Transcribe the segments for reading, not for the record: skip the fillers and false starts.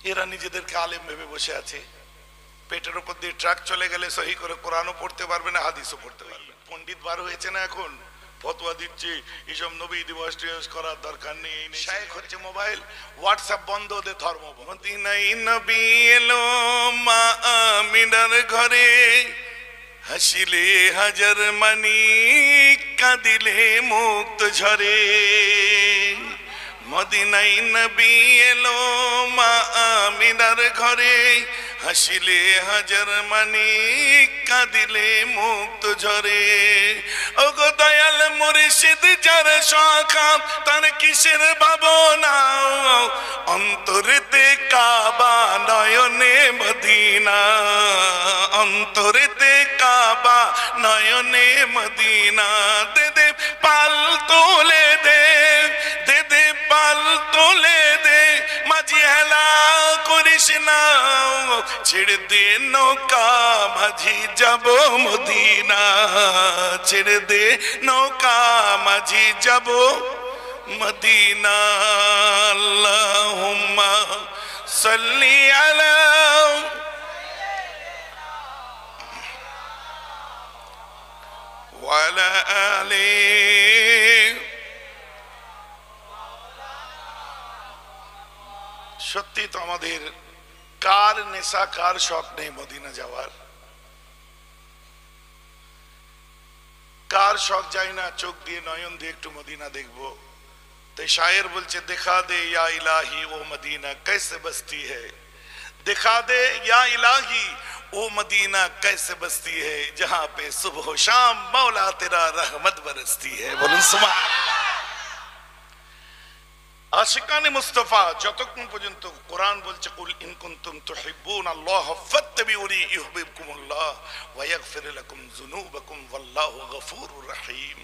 এরা নিজেদেরকে আলেম ভেবে বসে আছে। পেটের উপর দিয়ে ট্রাক চলে গেলে সহি করে কোরআনও পড়তে পারবে না, হাদিসও পড়তে পারবে। পণ্ডিত বার হয়েছে না এখন, ফতোয়া দিচ্ছে এইসব নবী দিবস টিবস করার দরকার নেই। শায়েখ হচ্ছে মোবাইল, হোয়াটসঅ্যাপ বন্ধ, ওদের ধর্ম বন্ধ। মদিনায় নবী এলো মা আমিনার ঘরে, হাসিলে হাজার মানি কাঁদিলে মুক্ত ঝরে। মদিনায় নবী এলো মা আমিনার ঘরে, হাসিলে হাজার মানি কাঁদিলে মুক্ত ঝরে। ওগো দয়াল মুর্শিদ যার শাখা তার কিসের ভাবনা, অন্তরেতে কাবা নয়নে মদিনা, অন্তরেতে কাবা নয়নে মদিনা। দে দে পাল তোলে দে, দে দে পাল তোলে দে, মাঝি হেলা করিস না, ছেড়ে দে নৌকা মাঝি যাব মদিনা, ছেড়ে দে নৌকা মাঝি যাব মদিনা। আল্লাহুম্মা সাল্লি আলা ওয়া আলা আলি। সত্যি তো আমাদের কার নেশা কার শখ নেই মদিনা যাওয়ার, কার শখ যায় না চোখ দিয়ে নয়ন দিয়ে একটু মদিনা দেখবো। তাই শায়ের বলছে দেখা দে ইয়া ইলাহি ও মদিনা कैसे बसती है, दिखा दे या इलाही ओ मदीना कैसे बसती है, जहां पे सुबह शाम मौला तेरा रहमत बरसती है। बोलूं सुभान আশিকানে মুস্তাফা যতক্ষণ পর্যন্ত কোরআন বলছে কুল ইন কুনতুম তুহিব্বুনাল্লাহ ফাত্তাবিউনি ইউহিব্বুকুমুল্লাহ ওয়া ইয়াগফির লাকুম যুনুবাকুম ওয়াল্লাহু গফুরুর রহিম।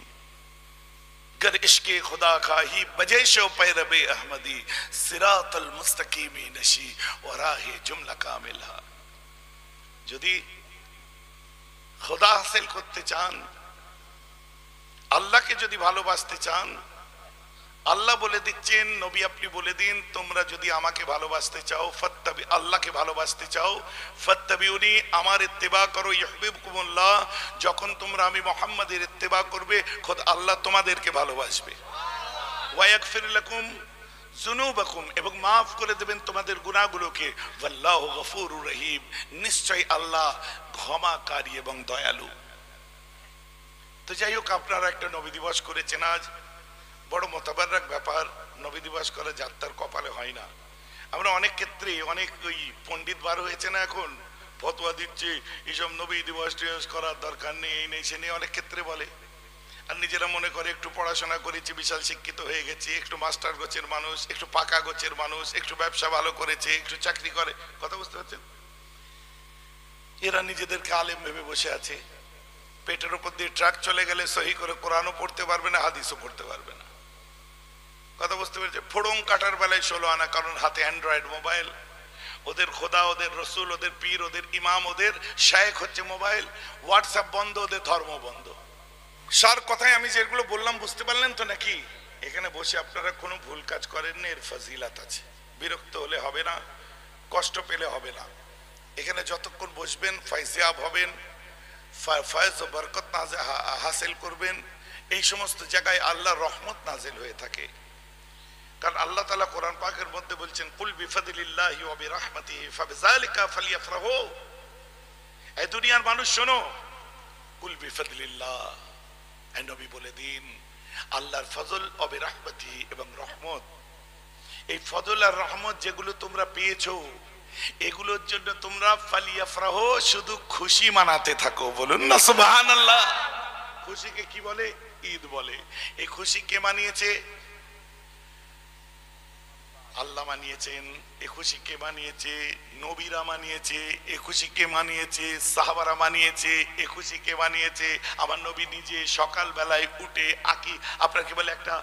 गर इश्क़े खुदा खाही बजेशो पैरबे अहमदी, सिरातल मुस्तकीमी नशी और राहे जुमला कामिला। যদি খোদা হাসিল করতে চান, আল্লাহকে যদি ভালোবাসতে চান, আল্লাহ বলে দিচ্ছেন নবী আপনি বলে দিন তোমরা যদি আমাকে ভালোবাসতে চাও, ফাত্তাবি আল্লাহকে ভালোবাসতে চাও, ফাত্তাবিউনি আমার ইত্তেবা করো, ইউহিব্বুকুমুল্লাহ যখন তোমরা আমি মুহাম্মাদের ইত্তেবা করবে খোদ আল্লাহ তোমাদেরকে ভালোবাসবে। ওয়া ইয়াগফির লাকুম যুনুবাকুম এবং maaf করে দেবেন তোমাদের গুনাহগুলোকে, ওয়াল্লাহু গফুরুর রহিম নিশ্চয় আল্লাহ ক্ষমাকারী এবং দয়ালু। তো যাই হোক আপনারা একটা নবী দিবস করেছেন, আজ বড় মোতাবারক ব্যাপার। নবী দিবস করা যাত্রার কপালে হয় না। আমরা অনেক ক্ষেত্রে অনেক ওই পণ্ডিত বার হয়েছে না এখন, ফতোয়া দিচ্ছে এইসব নবী দিবস টিবস করার দরকার নেই, এই নেই সে নেই, অনেক ক্ষেত্রে বলে। আর নিজেরা মনে করে একটু পড়াশোনা করেছে, বিশাল শিক্ষিত হয়ে গেছে, একটু মাস্টার গোছের মানুষ, একটু পাকা গোছের মানুষ, একটু ব্যবসা ভালো করেছে, একটু চাকরি করে। কথা বুঝতে পারছেন? এরা নিজেদেরকে আলেম ভেবে বসে আছে। পেটের উপর দিয়ে ট্রাক চলে গেলে সহি করে কোরআনও পড়তে পারবে না, হাদিসও পড়তে পারবে না। কথা বুঝতে পেরেছে? ফোড়ং কাটার বেলায় 16 আনা, কারণ হাতে অ্যান্ড্রয়েড মোবাইল। ওদের খোদা, ওদের রসুল, ওদের পীর, ওদের ইমাম, ওদের শায়েখ হচ্ছে মোবাইল, হোয়াটসঅ্যাপ বন্ধ, ওদের ধর্ম বন্ধ। সার কথায় আমি যেগুলো বললাম বুঝতে পারলেন তো নাকি? এখানে বসে আপনারা কোনো ভুল কাজ করেননি, এর ফজিলাত আছে। বিরক্ত হলে হবে না, কষ্ট পেলে হবে না। এখানে যতক্ষণ বসবেন ফায়জিয়াব হবেন, ফয়েজ ও বরকত হাসিল করবেন। এই সমস্ত জায়গায় আল্লাহর রহমত নাজিল হয়ে থাকে। কারণ আল্লাহ তাআলা কোরআন পাকের মধ্যে বলছেন কুল বিফাদলিল্লাহি ওয়া বিরহমাতিহি ফাবিযালিকা ফালইফরাহু। এই দুনিয়ার মানুষ শোনো, কুল বিফাদলিল্লাহ, এই নবী বলে দিন আল্লাহর ফজল ও বিরহমাতিহি এবং রহমত, এই ফজল আর রহমত যেগুলো তোমরা পেয়েছো এগুলোর জন্য তোমরা ফালিয়াফরাহু শুধু খুশি মানাতে থাকো। বলুন না সুবহানাল্লাহ। খুশিকে কি বলে? ঈদ বলে। এই খুশি কে মানিয়েছে? আল্লাহ মানিয়েছেন। এ খুশি কে মানিয়েছে? নবীরা মানিয়েছে। এ খুশি কে মানিয়েছে? সাহাবারা মানিয়েছে। এ খুশি কে মানিয়েছে? আমার নবী নিজে সকাল বেলায় উঠে আকি আপনাকে বলে একটা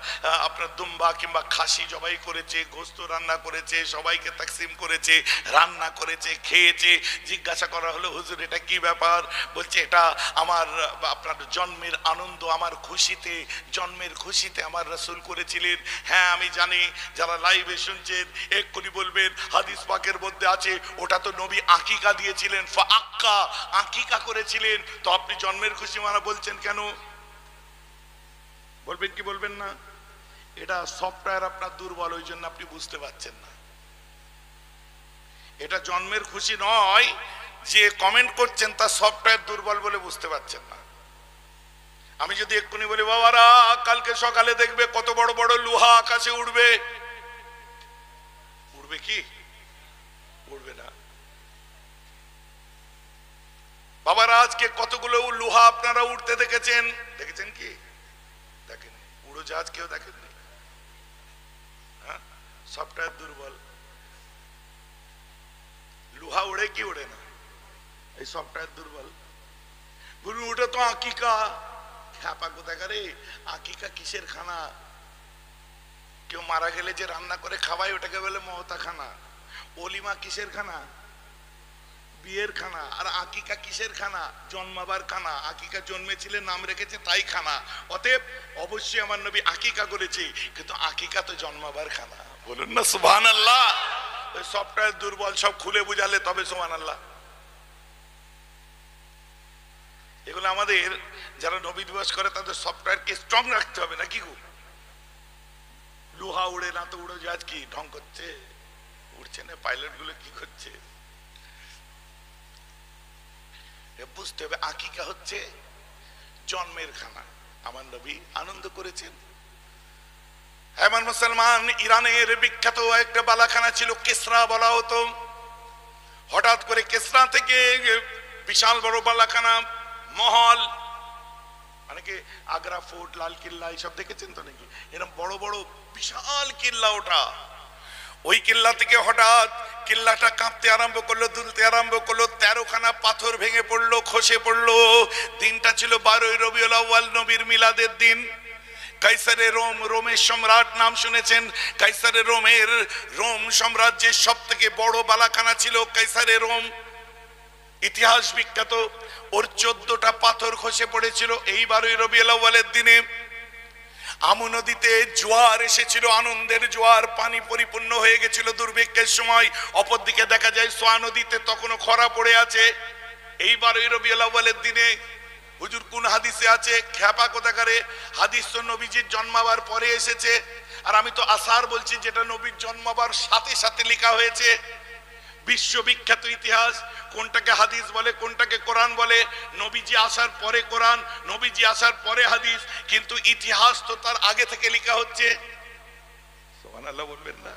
আপনার দুম্বা কিংবা খাসি জবাই করেছে, গোস্ত রান্না করেছে, সবাইকে তাকসিম করেছে, রান্না করেছে, খেয়েছে। জিজ্ঞাসা করা হলো হুজুর এটা কি ব্যাপার? বলছে এটা আমার আপনার জন্মের আনন্দ, আমার খুশিতে, জন্মের খুশিতে আমার রাসূল করেছিলেন। হ্যাঁ আমি জানি, যারা লাইভে শুনছে শুনছেন এক্ষুনি বলবেন হাদিস পাকের মধ্যে আছে ওটা তো নবী আকিকা দিয়েছিলেন, ফাআক্কা, আকিকা করেছিলেন, তো আপনি জন্মের খুশি মানা বলছেন কেন? বলবেন কি বলবেন না? এটা সফটওয়্যার আপনার দুর্বল, ওই জন্য আপনি বুঝতে পারছেন না। এটা জন্মের খুশি নয়, যে কমেন্ট করছেন তার সফটওয়্যার দুর্বল বলে বুঝতে পারছেন না। আমি যদি এক্ষুনি বলি বাবারা কালকে সকালে দেখবে কত বড় বড় লোহা আকাশে উড়বে, উড়বে কি? উড়বে না। বাবারা আজকে কতগুলো লোহা আপনারা উঠতে দেখেছেন, দেখেছেন কি? দেখেন। উড়োজাহাজ কেউ দেখেননি? হ্যাঁ, সফটওয়্যার দুর্বল। লোহা উড়ে কি উড়ে না? এই সফটওয়্যার দুর্বল। বলুন ওটা তো আকিকা। খ্যাপা কোথাকারে, আকিকা কিসের খানা? কেউ মারা গেলে যে রান্না করে খাওয়ায় ওটাকে বলে মহতা খানা। অলিমা কিসের খানা? বিয়ের খানা। আর আকিকা কিসের খানা? জন্মাবার খানা। আকিকা জন্মেছিলে নাম রেখেছে তাই খানা। অতএব অবশ্যই আমার নবী আকিকা করেছে, কিন্তু আকিকা তো জন্মাবার খানা। বলুন না সুবহানাল্লাহ। ওই সফটওয়্যার দুর্বল, সব খুলে বুঝালে তবে সুবহানাল্লাহ। এগুলো আমাদের যারা নবী দিবস করে তাদের সফটওয়্যারকে স্ট্রং রাখতে হবে নাকি গো? লোহা উড়ে না তো উড়োজাহাজ কি ঢং করছে? উড়ছে না। পাইলট গুলো কি করছে? বুঝতে হবে আকিকা হচ্ছে জন্মের খানা। আমার নবী আনন্দ করেছেন। এমন মুসলমান, ইরানের বিখ্যাত একটা বালাখানা ছিল কেসরা বলা হতো। হঠাৎ করে কেসরা থেকে বিশাল বড় বালাখানা, মহল, মানে কি আগ্রা ফোর্ট, লাল কিল্লা এইসব দেখেছেন তো নাকি? এরকম বড় বড় বিশাল কিল্লা ওটা। ওই কিল্লা থেকে হঠাৎ কিল্লাটা কাঁপতে আরম্ভ করলো, দুলতে আরম্ভ করলো। 13খানা পাথর ভেঙে পড়লো, খসে পড়লো। দিনটা ছিল 12ই রবিউল আউয়াল, নবীর মিলাদের দিন। কাইসারে রোম, রোমের সম্রাট নাম শুনেছেন? কাইসারে রোমের, রোম সাম্রাজ্যের সব থেকে বড় বালাখানা ছিল কাইসারে রোম, ইতিহাস বিখ্যাত। ওর 14টা পাথর খসে পড়েছিল এই 12ই রবিউল আউয়ালের দিনে। আমু নদীতে জোয়ার এসেছিল, আনন্দের জোয়ার, পানি পরিপূর্ণ হয়ে গেছিল দুর্ভিক্ষের সময়। অপরদিকে দেখা যায় সোয়া নদীতে তখনও খরা পড়ে আছে। এই 12ই রবিউল আউয়ালের দিনে হুজুর কোন হাদিসে আছে? খ্যাপা কোথাকারে, হাদিস তো নবীজির জন্মাবার পরে এসেছে, আর আমি তো আসার বলছি যেটা নবীর জন্মাবার সাথে সাথে লেখা হয়েছে। বিশ্ববিখ্যাত ইতিহাস। কোনটাকে হাদিস বলে, কোনটাকে কোরআন বলে? নবীজি আসার পরে কোরআন, নবীজি আসার পরে হাদিস, কিন্তু ইতিহাস তো তার আগে থেকে লেখা হচ্ছে। সুবহানাল্লাহ বলবেন না?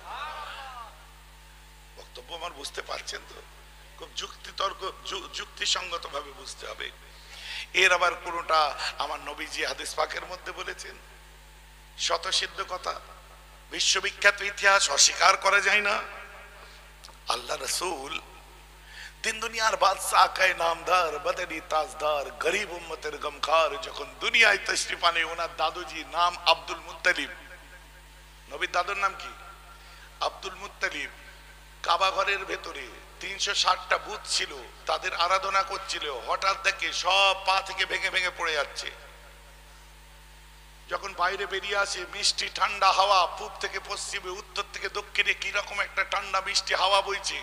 বক্তব্য আমার বুঝতে পারছেন তো? খুব যুক্তিতর্ক, যুক্তিসঙ্গত ভাবে বুঝতে হবে। এর আবার কোনটা আমার নবীজি হাদিস পাকের মধ্যে বলেছেন, শতসিদ্ধ কথা, বিশ্ববিখ্যাত ইতিহাস, অস্বীকার করা যায় না। আল্লাহ রসুল দিন দুনিয়ার বাদশাহ, কায় নামদার, বদরি তাজদার, গরিব উম্মতের গমখার, যখন দুনিয়ায় তশরিফ আনে, ওনার দাদুজি নাম আব্দুল মুত্তালিব। নবীর দাদুর নাম কি? Abdul Muttalib. কাবা ঘরের ভেতরে 360টা বুত ছিল, তাদের আরাধনা করছিল। হঠাৎ দেখে সব পা থেকে ভেঙে ভেঙে পড়ে যাচ্ছে। যখন বাইরে বেরিয়ে আসে, মিষ্টি ঠান্ডা হাওয়া, পূব থেকে পশ্চিমে, উত্তর থেকে দক্ষিণে কি রকম একটা ঠান্ডা মিষ্টি হাওয়া বইছে।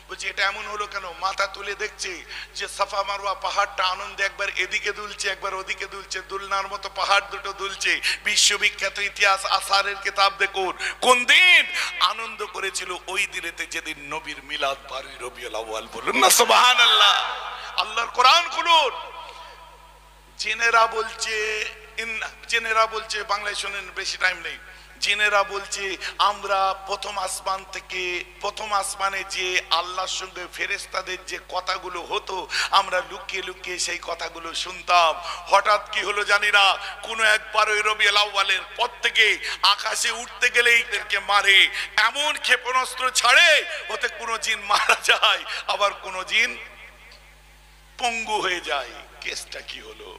বলছে এটা এমন হলো কেন? মাথা তুলে দেখছে যে সাফা মারওয়া পাহাড়টা আনন্দে একবার এদিকে দুলছে, একবার ওদিকে দুলছে, দুলনার মতো পাহাড় দুটো দুলছে। বিশ্ববিখ্যাত ইতিহাস, আসারের কিতাব দেখুন। কোন দিন আনন্দ করেছিল? ওই দিনেতে যেদিন নবীর মিলাদ, 12ই রবিউল আউয়াল। বলুন না সুবহানাল্লাহ। আল্লাহর কোরআন খুলুন। জেনেরা বলছে, জেনেরা বলছে, বাংলায় শোনেন, বেশি টাইম নেই। জেনেরা বলছে আমরা প্রথম আসমান থেকে, প্রথম আসমানে যে আল্লাহর সঙ্গে ফেরেশতাদের যে কথাগুলো হতো, আমরা লুকিয়ে লুকিয়ে সেই কথাগুলো শুনতাম। হঠাৎ কি হলো জানি না, কোন এক 12ই রবিউল আউয়ালের পর থেকে আকাশে উঠতে গেলেই এদেরকে মারে, এমন ক্ষেপণাস্ত্র ছাড়ে, ওতে কোনো জিন মারা যায়, আবার কোনো জিন পঙ্গু হয়ে যায়। কেসটা কি হলো?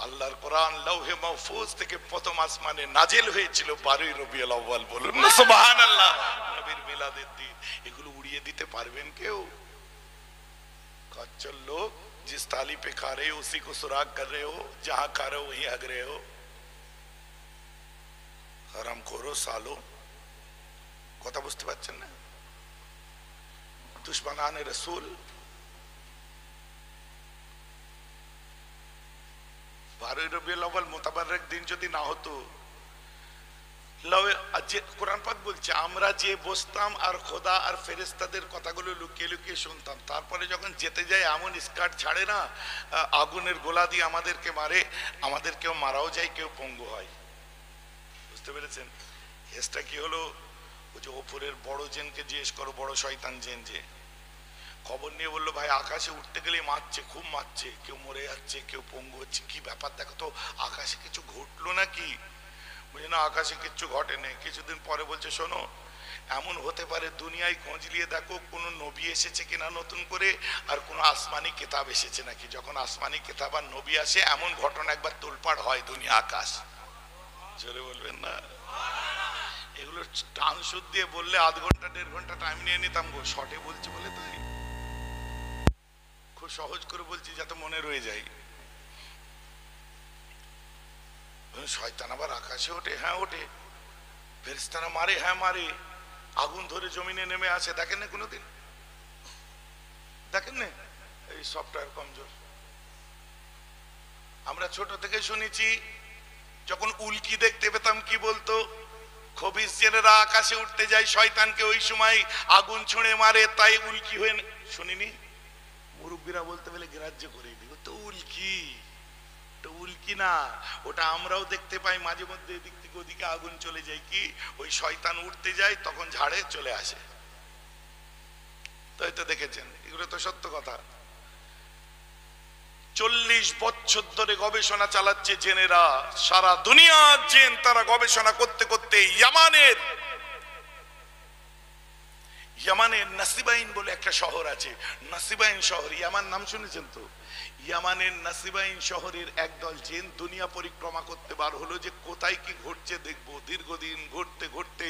আল্লাহর কোরআন লৌহে মাহফুজ থেকে প্রথম আসমানে নাজিল হয়েছিল 12ই রবিউল আউয়াল। বলুন না সুবহানাল্লাহ। নবীর মিলাদের দিন। এগুলো উড়িয়ে দিতে পারবেন কেউ? खच्चर लोग जिस थाली पे खा रहे हो उसी को सुराग कर रहे हो, जहां खा रहे हो वहीं हग रहे हो। हराम खोरो सालो, কথা বুঝতে পারছেন না? দুশমনানে রসুল, 12 রবিউল আউয়াল মোতাবারক দিন যদি না হতো, কোরআন পাক বলছে আমরা যে বসতাম আর খোদা আর ফেরেশতাদের কথাগুলো লুকিয়ে লুকিয়ে শুনতাম, তারপরে যখন যেতে যায় এমন স্কার্ট ছাড়ে না, আগুনের গোলা দিয়ে আমাদেরকে মারে, আমাদের কেউ মারাও যায়, কেউ পঙ্গু হয়। বুঝতে পেরেছেন? কেসটা কি হলো? ওই যে ওপরের বড় জেনকে জিজ্ঞেস করো, বড় শয়তান জেন, যে খবর নিয়ে বললো ভাই আকাশে উঠতে গেলে মারছে, খুব মারছে, কেউ মরে যাচ্ছে, কেউ পঙ্গু হচ্ছে, কি ব্যাপার দেখো তো, আকাশে কিছু ঘটলো নাকি? বুঝে না, আকাশে কিচ্ছু ঘটেনি। কিছুদিন পরে বলছে শোনো, এমন হতে পারে দুনিয়ায় খোঁজ নিয়ে দেখো কোন নবী এসেছে কিনা নতুন করে, আর কোন আসমানি কিতাব এসেছে নাকি। যখন আসমানি কিতাব আর নবী আসে, এমন ঘটনা একবার তোলপাড় হয় দুনিয়া আকাশ। জোরে বলবেন না? এগুলো টান সুদ দিয়ে বললে আধ ঘন্টা 1.5 ঘন্টা টাইম নিয়ে নিতাম গো। শর্টে বলছি বলে তাই খুব সহজ করে বলছি যাতে মনে রয়ে যায়। শয়তান আবার আকাশে ওঠে? হ্যাঁ ওঠে। ফেরেশতারা মারে? হ্যাঁ মারে। আগুন ধরে জমিনে নেমে আসে, দেখেন না কোনোদিন? দেখেন না? এই সফটওয়্যার কমজোর। আমরা ছোট থেকে শুনেছি, যখন উল্কি দেখতে পেতাম কি বলতো, খবিস জেনেরা আকাশে উঠতে যায়, শয়তানকে ওই সময় আগুন ছুঁড়ে মারে, তাই উল্কি হয়ে। শুনিনি? মুরব্বীরা বলতে বলে গ্রাহ্য করে দিল, তো উল্কি, তো উল্কি না, ওটা আমরাও দেখতে পাই মাঝে মধ্যে, এদিক থেকে ওদিকে আগুন চলে যায়, কি ওই শয়তান উঠতে যায়, তখন ঝাড়ে চলে আসে। তাই তো দেখেছেন, এগুলো তো সত্য কথা। 40 বছর ধরে গবেষণা চালাচ্ছে জেনেরা, সারা দুনিয়ার জেন, তারা গবেষণা করতে করতে ইয়ামানের নাসিবাইন বলে একটা শহর আছে, নাসিবাইন শহর, ইয়ামান নাম শুনেছেন তো? ইয়ামানের নাসিবাইন শহরের একদল জিন দুনিয়া পরিক্রমা করতে বার হলো, যে কোথায় কি ঘটছে দেখবো। দীর্ঘদিন ঘুরতে ঘুরতে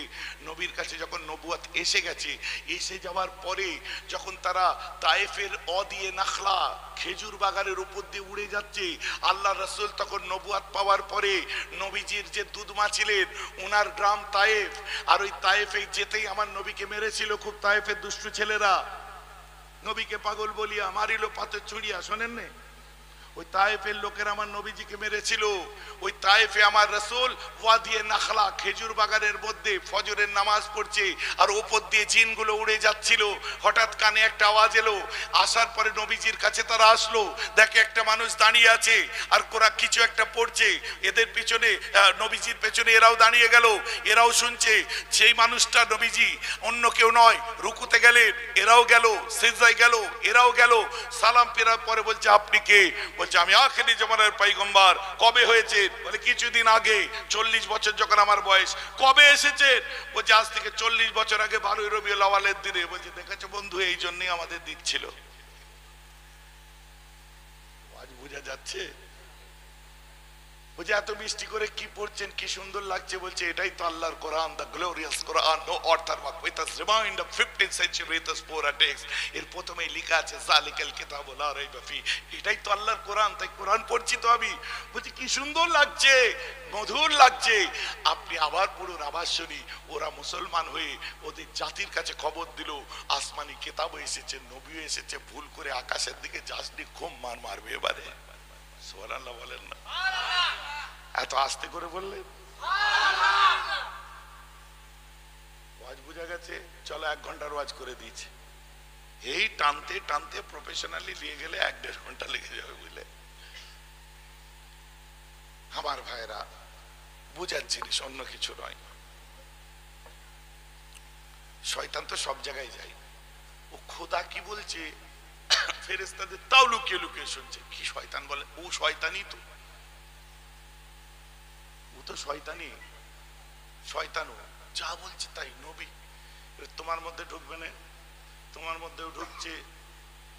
নবীর কাছে যখন নবুয়াত এসে গেছে, এসে যাওয়ার পরে যখন তারা তায়েফের অদিয়ে নাখলা, খেজুর বাগানের উপর দিয়ে উড়ে যাচ্ছে, আল্লাহ রাসূল তখন নবুয়াত পাওয়ার পরে নবীজির যে দুধমা ছিলেন, ওনার গ্রাম তায়েফ, আর ওই তায়েফে যেতেই আমার নবীকে মেরেছিল খুব তায়েফের দুষ্টু ছেলেরা, নবীকে পাগল বলিয়া মারিল পাথর ছুঁড়িয়া। শোনেন না? ওই তায়েফের লোকেরা আমার নবীজিকে মেরেছিল। ওই তায়েফে আমার রাসূল ওয়াদিয়ে নাখলা, খেজুর বাগানের মধ্যে ফজরের নামাজ পড়ছে, আর উপর দিয়ে জিনগুলো উড়ে যাচ্ছিল। হঠাৎ কানে একটা আওয়াজ এলো, আসার পরে নবীজির কাছে তারা আসলো, দেখে একটা মানুষ দাঁড়িয়ে আছে আর কোরা কিছু একটা পড়ছে, এদের পিছনে, নবীজির পেছনে এরাও দাঁড়িয়ে গেল, এরাও শুনছে। সেই মানুষটা নবীজি, অন্য কেউ নয়। রুকুতে গেলেন, এরাও গেল, সিজদায় গেল, এরাও গেল। সালাম ফেরার পরে বলছে আপনি কে? বলছে আমি আখিরি জামানার পয়গম্বর। কবে হয়েছে? বলে কিছুদিন আগে। 40 বছর যখন আমার বয়স। কবে এসেছেন? বলছে আজ থেকে 40 বছর আগে 12 রবিউল আউয়ালের দিনে। বলছে দেখেছো বন্ধু, এই জন্যই আমাদের দিক ছিল। আজ বোঝা যাচ্ছে? বলছে এত মিষ্টি করে কি পড়ছেন, কি সুন্দর লাগছে। বলছে এটাই তো আল্লাহর Quran, the glorious Quran, no other walk with us remind of 15th century with us poor text। এর প্রথমেই লেখা আছে যালিকাল কিতাবু লা রাইবা ফি। এটাই তো আল্লাহর কোরআন, তাই কোরআন পড়ছি তো আমি। বলছে কি সুন্দর লাগছে, মধুর লাগছে। আপনি আবার পড়ুন, আবার শুনি। ওরা মুসলমান হয়ে ওদের জাতির কাছে খবর দিল আসমানি কিতাবও এসেছে, নবীও এসেছে, ভুল করে আকাশের দিকে যাসনি, খুব মারবে এবারে। সুবহানাল্লাহ বলেন না? এত আস্তে করে বললেন? ওয়াজ বুঝা গেছে? চলো 1 ঘন্টার ওয়াজ করে দিয়েছে। এই টানতে টানতে প্রফেশনালি নিয়ে গেলে 1-1.5 ঘন্টা লেগে যাবে, বুঝলে? আমার ভাইরা, বুঝার জিনিস, অন্য কিছু নয়। শয়তান তো সব জায়গায় যায়। ও খোদা কি বলছে ফেরেশতাদের তাও লুকিয়ে লুকিয়ে শুনছে। কি শয়তান বলে? ও শয়তানই তো, ও তো শয়তানই, শয়তানও যা বলছে তাই। নবী তোমার মধ্যে ঢুকবে না, তোমার মধ্যেও ঢুকছে।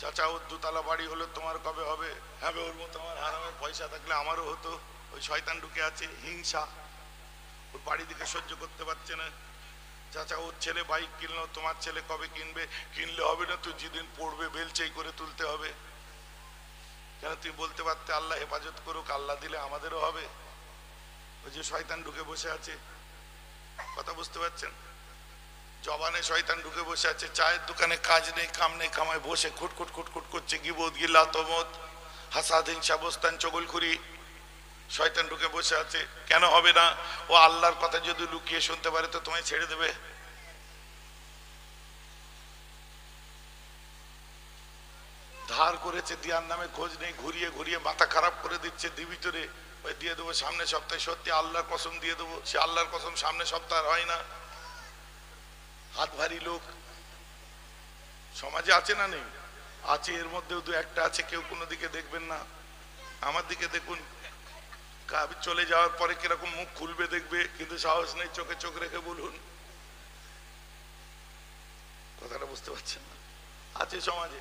চাচা ওর 2 তলা বাড়ি হলো, তোমার কবে হবে? হ্যাঁ ওর মতো আমার হারামের পয়সা থাকলে আমারও হতো। ওই শয়তান ঢুকে আছে, হিংসা। ওর বাড়ি দিকে সহ্য করতে পারছে না। চাচা ওর ছেলে বাইক কিনলো, তোমার ছেলে কবে কিনবে? কিনলে হবে না তো, যেদিন পড়বে বেলচাই করে তুলতে হবে। কেন তুমি বলতে পারতে আল্লাহ হেফাজত করুক, আল্লাহ দিলে আমাদেরও হবে। ওই যে শয়তান ঢুকে বসে আছে, কথা বুঝতে পারছেন? জবানে শয়তান ঢুকে বসে আছে, চায়ের দোকানে কাজ নেই কাম নেই, কামায় বসে খুটখুট খুটখুট করছে, গিবত গিল্লা তমত হাসাদ হিংসা বস্তান চগলখুরি, শয়তান ঢুকে বসে আছে। কেন হবে না? ও আল্লাহর কথা যদি লুকিয়ে শুনতে পারে তো তোমায় ছেড়ে দেবে? ধার করেছে, দিয়ার নামে খোঁজ নেই, ঘুরিয়ে ঘুরিয়ে মাথা খারাপ করে দিচ্ছে, ভিতরে ওই দিয়ে দেবো সামনে সপ্তাহে, সত্যি আল্লাহর কসম দিয়ে দেবো, সে আল্লাহর কসম সামনে সপ্তাহ হয় না। হাত ভারী লোক সমাজে আছে না নেই? আছে, এর মধ্যেও দু একটা আছে, কেউ কোনো দিকে দেখবেন না। আমার দিকে দেখুন, চলে যাওয়ার পরে কিরকম মুখ খুলবে দেখবে, কিন্তু সাহস নেই, চোখে চোখ রেখে বলুন। কথাটা বুঝতে পারছেন না? আছে সমাজে।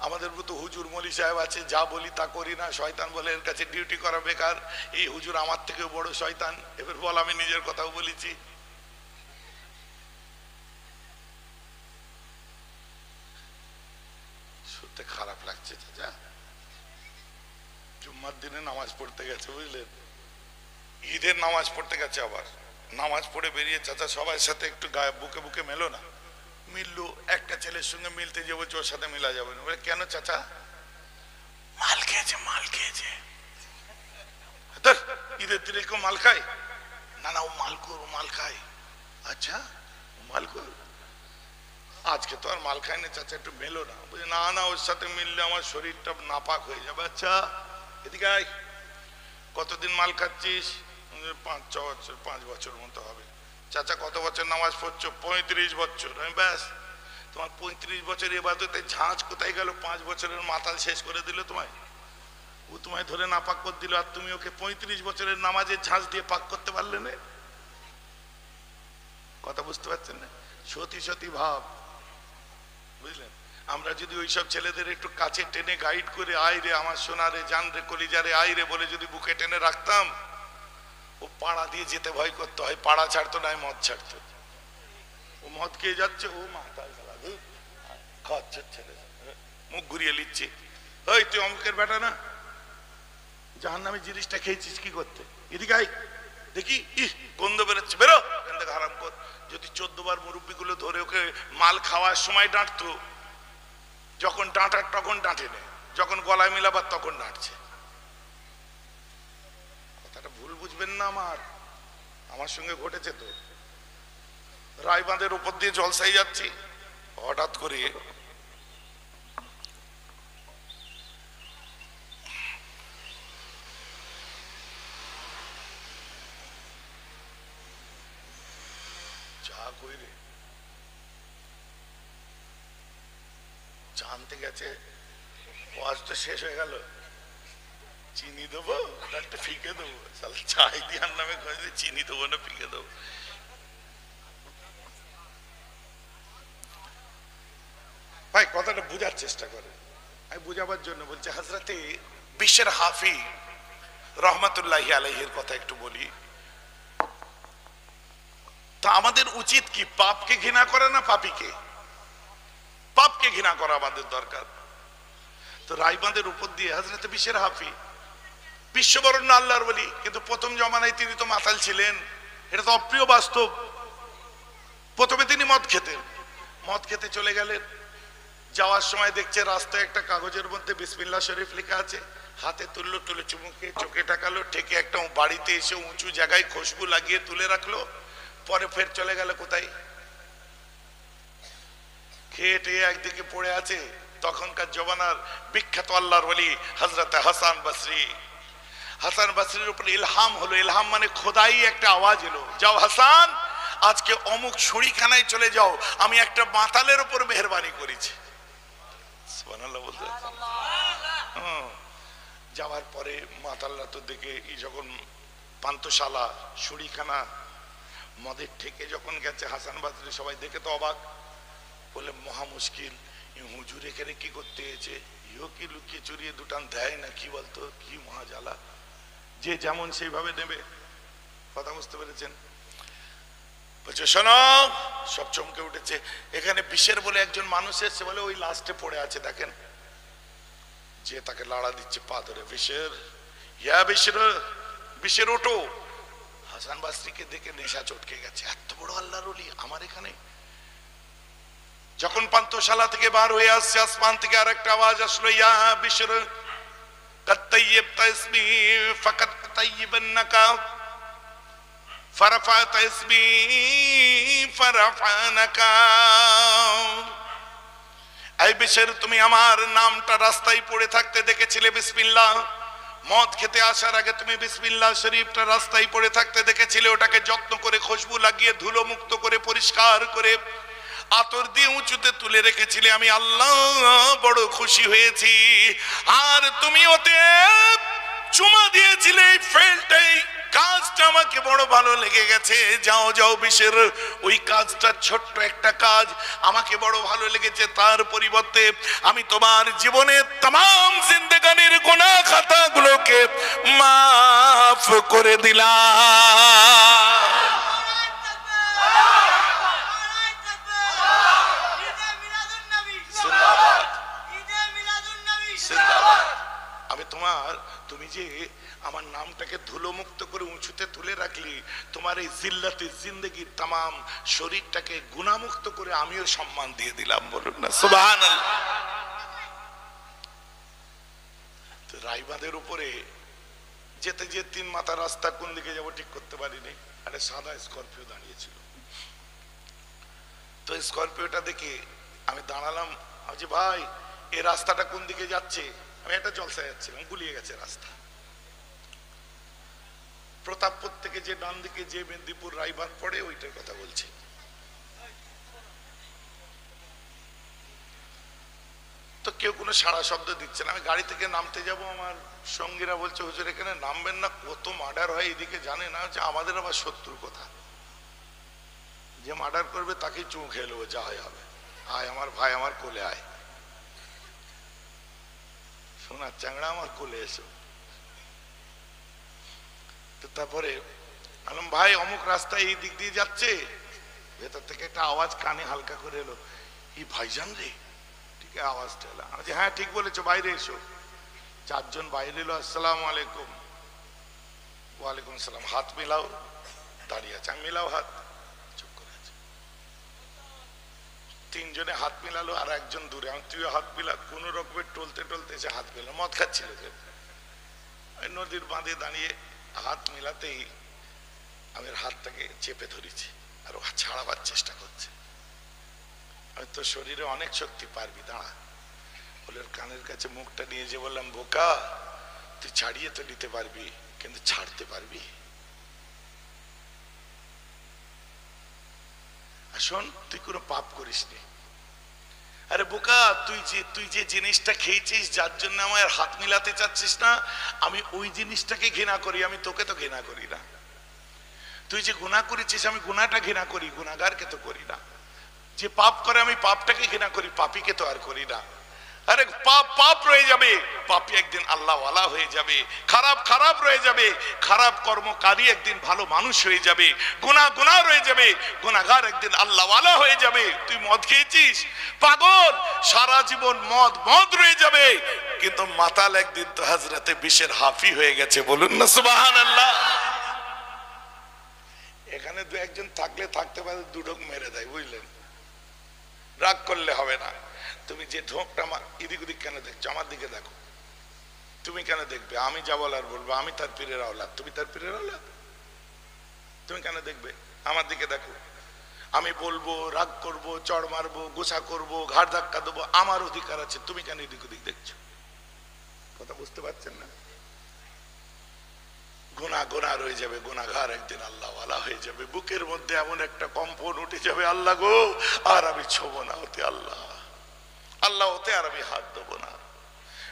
আমাদের মতো হুজুর মলি সাহেব আছে, যা বলি তা করি না, শয়তান বলে এর কাছে ডিউটি করা বেকার, এই হুজুর আমার থেকেও বড় শয়তান। এবার বল, আমি নিজের কথাও বলেছি। শুনতে খারাপ লাগছে চাচা, জুম্মার দিনে নামাজ পড়তে গেছে বুঝলেন, ঈদের নামাজ পড়তে গেছে, আবার নামাজ পড়ে বেরিয়ে চাচা সবার সাথে একটু গায়ে বুকে বুকে মেলো না, মিললো। একটা ছেলের সঙ্গে মিলতে যাবো, ওর সাথে মিলা যাবে না। বলে কেন চাচা? মাল খেয়েছে, মাল খেয়েছে। ঈদের দিনে কেউ মাল খায় না? না, ও মালখোর, ও মাল খায়। আচ্ছা, মালখোর, আজকে তো আর মাল খায় না চাচা, একটু মেলো না। বলছে না না, ওর সাথে মিললে আমার শরীরটা নাপাক হয়ে যাবে। আচ্ছা এদিকে আয়, কতদিন মাল খাচ্ছিস? 5-6 বছর, 5 বছর মতো হবে। চাচা কত বছর নামাজ পড়ছো? 35 বছর। আমি ব্যাস, তোমার 35 বছর ইবাদতে ঝাঁজ কোথায় গেল? 5 বছরের মাতাল শেষ করে দিল তোমায়। ও তোমায় ধরে না পাক করে দিল, আর তুমি ওকে 35 বছরের নামাজের ঝাঁজ দিয়ে পাক করতে পারলে না। কথা বুঝতে পারছেন না? সতী সতী ভাব, বুঝলেন? আমরা যদি ওইসব ছেলেদের একটু কাছে টেনে গাইড করে, আয় রে আমার সোনা রে, জান রে, কলিজারে আয় রে বলে যদি বুকে টেনে রাখতাম, ও পাড়া দিয়ে যেতে ভয় করতে হয়, পাড়া ছাড়তো না, মদ ছাড়তো। ও মদ খেয়ে যাচ্ছে, ও মাথায় খাচ্ছে, ছেলে মুখ ঘুরিয়ে নিচ্ছে, ওই তুই অমুকের বেটা না, জাহান্নামী জিনিসটা খেয়েছিস কি করতে? এদিকে আয় দেখি, ইহ গন্ধ বেরোচ্ছে, বেরো এখান থেকে হারাম কর। যদি 14 বার মুরব্বী গুলো ধরে ওকে মাল খাওয়ার সময় ডাঁটতো, যখন ডাঁটার তখন ডাঁটে নেই, যখন গলায় মিলাবার তখন ডাঁটছে। কথাটা ভুল বুঝবেন না, আমার সঙ্গে ঘটেছে তো। রায়বাঁধের উপর দিয়ে জলসাই যাচ্ছি, হঠাৎ করে জানতে গেছে, ওয়াজ তো শেষ হয়ে গেল, চিনি দেবো না একটা ফিকে দেবো? চাই দিয়ার নামে চিনি দেবো না ফিকে দেবো? ভাই কথাটা বোঝার চেষ্টা করে, আমি বোঝাবার জন্য বলছি। হযরতে বিশর হাফি রহমাতুল্লাহি আলাইহির কথা একটু বলি। তা আমাদের উচিত কি, পাপকে ঘৃণা করে না পাপীকে? পাপকে ঘৃণা করা আমাদের দরকার। তো রায়বাঁধের উপর দিয়ে হযরতে বিশর হাফি বিশ্ববরণ্য আল্লাহর ওলি, কিন্তু প্রথম জমানায় তিনি তো মাতাল ছিলেন, এটা তো অপ্রিয় বাস্তব। প্রথমে তিনি মদ খেতে চলে গেলেন। যাওয়ার সময় দেখছে রাস্তায় একটা কাগজের মধ্যে বিসমিল্লাহ শরীফ লেখা আছে, হাতে তুললো, তুলে চুমুকে চোখে টাকালো, ঠেকে একটা বাড়িতে এসে উঁচু জায়গায় খুশবু লাগিয়ে তুলে রাখলো। পরে ফের চলে গেল কোথায়? খেয়ে টেয়ে একদিকে পড়ে আছে। তখনকার জমানার বিখ্যাত আল্লাহর ওলি হযরতে হাসান বসরি, হাসান বসরির উপর ইলহাম হলো। ইলহাম মানে খোদাই একটা আওয়াজ এলো, যাও হাসান আজকে অমুক ছুরিখানায় চলে যাও, আমি একটা মাতালের উপর মেহেরবানি করেছি। সুবহানাল্লাহ বলতে যাওয়ার পরে মাতাল্লা তো দেখে, যখন পান্তশালা ছুরিখানা মদের ঠেকে যখন গেছে হাসান বসরি, সবাই দেখে তো অবাক, বলে মহা মুশকিল, হুজুর এখানে কি করতে এসেছে? ইও কি লুকিয়ে চুরিয়ে দুটান দেয় না কি বলতো? কি মহা জ্বালা, যে যেমন সেইভাবে নেবে। কথা বুঝতে পেরেছেন? বলছে শোনো, সব চমকে উঠেছে। এখানে বিশের বলে একজন মানুষ এসছে, বলে ওই লাস্টে পড়ে আছে দেখেন, যে তাকে লাড়া দিচ্ছে পা ধরে। বিশের, ইয়া বিশের, বিশের ওঠো। হাসান বাসরিকে দেখে নেশা চটকে গেছে, এত বড় আল্লাহর ওলি আমার এখানে। যখন পান্থশালা থেকে বার হয়ে আসছে, আসমান থেকে আর একটা আওয়াজ আসলো, ইয়া বিশর কাদ তাইয়্যবতা ইসমি ফাকাদ তাইয়্যবান্নাকা ফারাফাতা ইসমি ফারাফানাকা। এই বিশর, তুমি আমার নামটা রাস্তায় পড়ে থাকতে দেখেছিলে বিসমিল্লাহ, মদ খেতে আসার আগে তুমি বিসমিল্লাহ শরীফটা রাস্তায় পড়ে থাকতে দেখেছিলে, ওটাকে যত্ন করে খুশবু লাগিয়ে ধুলো মুক্ত করে পরিষ্কার করে আতর দিয়ে উঁচুতে তুলে রেখেছিলে। আমি আল্লাহ বড় খুশি হয়েছি। আর তুমি ওতে চুমা দিয়েছিলে, ফেলটাই কাজটা আমাকে বড় ভালো লেগে গেছে। যাও যাও বিশের, ওই কাজটা ছোট্ট একটা কাজ আমাকে বড় ভালো লেগেছে, তার পরিবর্তে আমি তোমার জীবনের तमाम জিন্দেগানির গুনাহ খাতাগুলোকে মাফ করে দিলাম। আমি তোমার, তুমি যে আমার নামটাকে ধুলো মুক্ত করে উঁচুতে তুলে রাখলি, তোমার এই জিল্লাতে জিন্দেগির तमाम শরীরটাকে গুনাহমুক্ত করে আমিও সম্মান দিয়ে দিলাম। বলুন না সুবহানাল্লাহ। তো রায়বাঁধের উপরে যেতে যে 3 মাথা রাস্তা কোন দিকে যাব ঠিক করতে পারিনি। আরে সাদা স্করপিও দাঁড়িয়েছিল, তো স্করপিওটা দেখে আমি দাঁড়ালাম, আমি যে ভাই এই রাস্তাটা কোন দিকে যাচ্ছে? আমি একটা জলসায় যাচ্ছিলাম, গুলিয়ে গেছে রাস্তা। প্রতাপপুর থেকে যে ডান দিকে যে মেদিনীপুর রায়বাঁধ পড়ে, ওইটার কথা বলছি। তো কেউ কোনো সাড়া শব্দ দিচ্ছে না। আমি গাড়ি থেকে নামতে যাব, আমার সঙ্গীরা বলছে হুজুর এখানে নামবেন না, কত মার্ডার হয় এদিকে, জানে না যে আমাদের আবার শত্রুর কথা, যে মার্ডার করবে তাকেই চুমু খেয়ে নেবো, যা হয় হবে। আয় আমার ভাই, আমার কোলে আয়, সোনার চাংড়া আমার কোলে এসো। তো তারপরে আলম ভাই অমুক রাস্তায় এই দিক দিয়ে যাচ্ছে, ভেতর থেকে একটা আওয়াজ কানে হালকা করে এলো, এই ভাইজান রে, ঠিক আওয়াজটা এলো। আমি হ্যাঁ ঠিক বলেছো, বাইরে এসো। 4 জন বাইরে এলো, আসসালামু আলাইকুম। ওয়ালাইকুম সালাম। হাত মিলাও, দাঁড়িয়ে আছে। আমি মিলাও হাত, চুপ করে আছে। 3 জনে হাত মিলালো, আর একজন দূরে। আমি তুইও হাত মিলা, কোন রকমের টলতে টলতে এসে হাত মিলালো। মদ খাচ্ছিল যে, নদীর বাঁধে দাঁড়িয়ে হাত মিলাতেই আমি হাতটাকে চেপে ধরেছি, আর ও ছাড়াবার চেষ্টা করছে। আমি তো শরীরে অনেক শক্তি, পারবি, দাঁড়া। বলে কানের কাছে মুখটা নিয়ে যে বললাম, বোকা তুই ছাড়িয়ে তো নিতে পারবি, কিন্তু ছাড়তে পারবি? শোন, তুই কোনো পাপ করিসনি। আরে বোকা, তুই যে জিনিসটা খেয়েছিস, যার জন্য আমার হাত মিলাতে চাচ্ছিস না, আমি ওই জিনিসটাকে ঘৃণা করি, আমি তোকে তো ঘৃণা করি না। তুই যে গুনাহ করেছিস, আমি গুনাহটা ঘৃণা করি, গুনাহগারকে তো করি না। যে পাপ করে আমি পাপটাকে ঘৃণা করি, পাপীকে তো আর করি না। আরে পাপ পাপ রয়ে যাবে, পাপী একদিন আল্লাহওয়ালা হয়ে যাবে। খারাপ খারাপ রয়ে যাবে, খারাপ কর্মকারী একদিন ভালো মানুষ হয়ে যাবে। গুনাহ গুনাহ রয়ে যাবে, গুনাহগার একদিন আল্লাহওয়ালা হয়ে যাবে। তুই মদ খেয়েছিস, পাগল, সারা জীবন মদ মদ রয়ে যাবে, কিন্তু মাতাল একদিন তো হযরতে বিশের হাফি হয়ে গেছে। বলুন না সুবহানাল্লাহ। এখানে 2-1 জন থাকলে থাকতে পারে, 2 ঢোক মেরে দেয়, বুঝলেন? রাগ করলে হবে না। তুমি যে ঢোকটা এদিক ওদিক কেন দেখছো? আমার দিকে দেখো। তুমি কেন দেখবে? আমি যা বলার বলবো, আমি তার পীরের আওলাদ, তুমি তার পীরের আওলাদ। তুমি কেন দেখবে? আমার দিকে দেখো। আমি বলবো, রাগ করবো, চড় মারবো, গোসা করবো, ঘাড় ধাক্কা দেবো, আমার অধিকার আছে। তুমি কেন এদিক ওদিক দেখছো? কথা বুঝতে পারছেন না? গুনাহ গুনাহ রয়ে যাবে, গুনাহগার একদিন আল্লাহওয়ালা হয়ে যাবে। বুকের মধ্যে এমন একটা কম্পন উঠে যাবে, আল্লাহ গো আর আমি ছোবো না হতে, আল্লাহ আল্লাহ হতে আর আমি হাত দেবো না।